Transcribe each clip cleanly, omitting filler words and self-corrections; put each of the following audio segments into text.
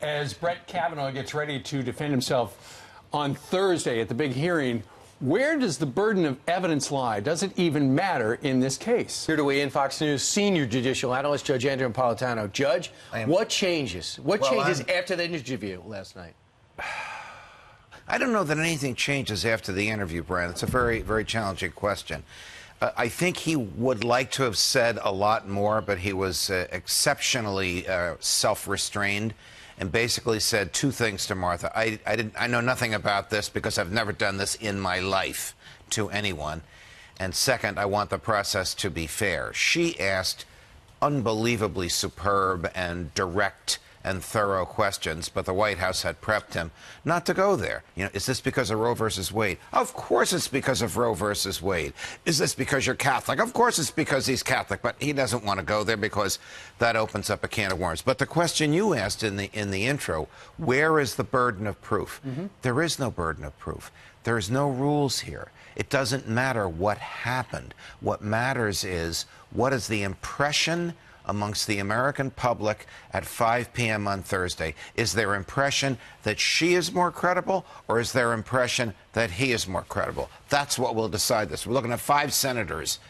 As Brett Kavanaugh gets ready to defend himself on Thursday at the big hearing, where does the burden of evidence lie? Does it even matter in this case? Here to weigh in, Fox News senior judicial analyst Judge Andrew Napolitano. Judge, what changes? What changes after the interview last night? I don't know that anything changes after the interview, Brian. It's a very, very challenging question. I think he would like to have said a lot more, but he was exceptionally self-restrained and basically said two things to Martha. I know nothing about this because I've never done this in my life to anyone. And second, I want the process to be fair. She asked unbelievably superb and direct and thorough questions, but the White House had prepped him not to go there. You know, is this because of Roe versus Wade? Of course it's because of Roe versus Wade. Is this because you're Catholic? Of course it's because he's Catholic, but he doesn't want to go there because that opens up a can of worms. But the question you asked in the intro, where is the burden of proof? There is no burden of proof. There's no rules here. It doesn't matter what happened. What matters is what is the impression amongst the American public at 5 p.m. on Thursday. Is their impression that she is more credible, or is their impression that he is more credible? That's what will decide this. We're looking at five senators,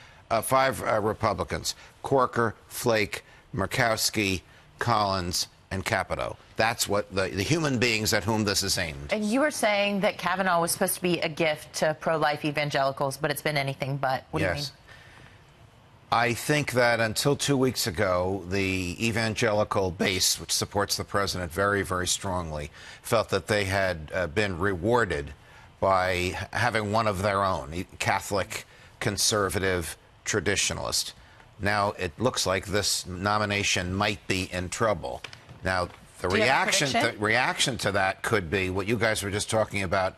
five Republicans: Corker, Flake, Murkowski, Collins, and Capito. That's what the human beings at whom this is aimed. And you were saying that Kavanaugh was supposed to be a gift to pro-life evangelicals, but it's been anything but. What do you mean? I think that until 2 weeks ago, the evangelical base, which supports the president very, very strongly, felt that they had been rewarded by having one of their own, Catholic, conservative, traditionalist. Now it looks like this nomination might be in trouble. Now, the reaction to that could be what you guys were just talking about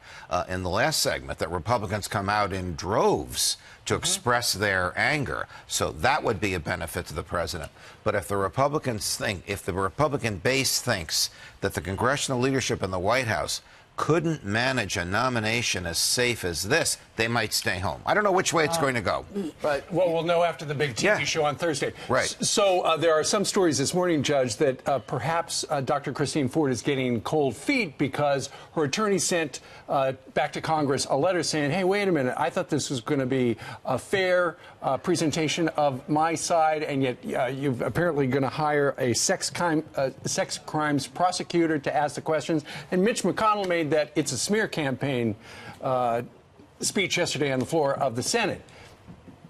in the last segment, that Republicans come out in droves to express their anger. So that would be a benefit to the president. But if the Republican base thinks that the congressional leadership in the White House couldn't manage a nomination as safe as this, they might stay home. I don't know which way it's going to go. Right. Well, we'll know after the big TV show on Thursday. Right. So there are some stories this morning, Judge, that perhaps Dr. Christine Ford is getting cold feet because her attorney sent back to Congress a letter saying, hey, wait a minute, I thought this was going to be a fair presentation of my side, and yet you're apparently going to hire a sex crimes prosecutor to ask the questions. And Mitch McConnell made that it's a smear campaign speech yesterday on the floor of the Senate.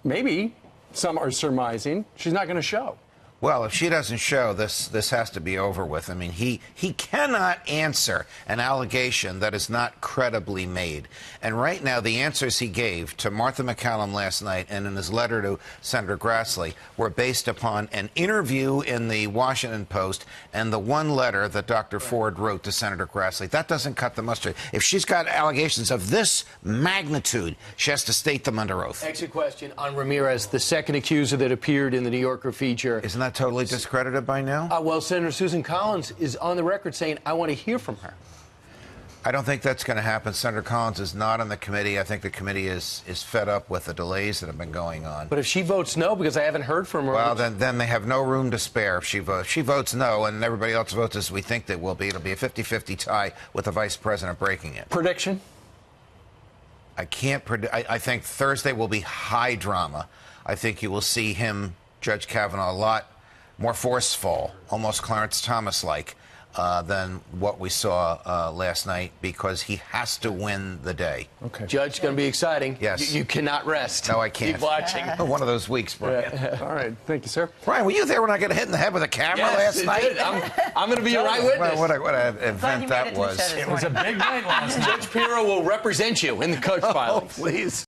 Maybe some are surmising she's not going to show. Well, if she doesn't show, this has to be over with. I mean, he cannot answer an allegation that is not credibly made. And right now, the answers he gave to Martha McCallum last night and in his letter to Senator Grassley were based upon an interview in the Washington Post and the one letter that Dr. Ford wrote to Senator Grassley. That doesn't cut the mustard. If she's got allegations of this magnitude, she has to state them under oath. Exit question on Ramirez, the second accuser that appeared in the New Yorker feature. Isn't that totally discredited by now? Well, Senator Susan Collins is on the record saying, I want to hear from her. I don't think that's going to happen. Senator Collins is not on the committee. I think the committee is fed up with the delays that have been going on. But if she votes no, because I haven't heard from her. Well, then they have no room to spare if she votes. She votes no, and everybody else votes as we think they will be. It'll be a 50-50 tie with the vice president breaking it. Prediction? I can't predict. I think Thursday will be high drama. I think you will see him, Judge Kavanaugh, a lot more forceful, almost Clarence Thomas-like, than what we saw last night, because he has to win the day. Okay. Judge, it's going to be exciting. Yes. You cannot rest. No, I can't. Keep watching. One of those weeks, Brian. All right. Thank you, sir. Brian, were you there when I got hit in the head with a camera last night? I'm going to be your eyewitness. What an event that was. It was a big night last night. Judge Pirro will represent you in the coach filing. Oh, please.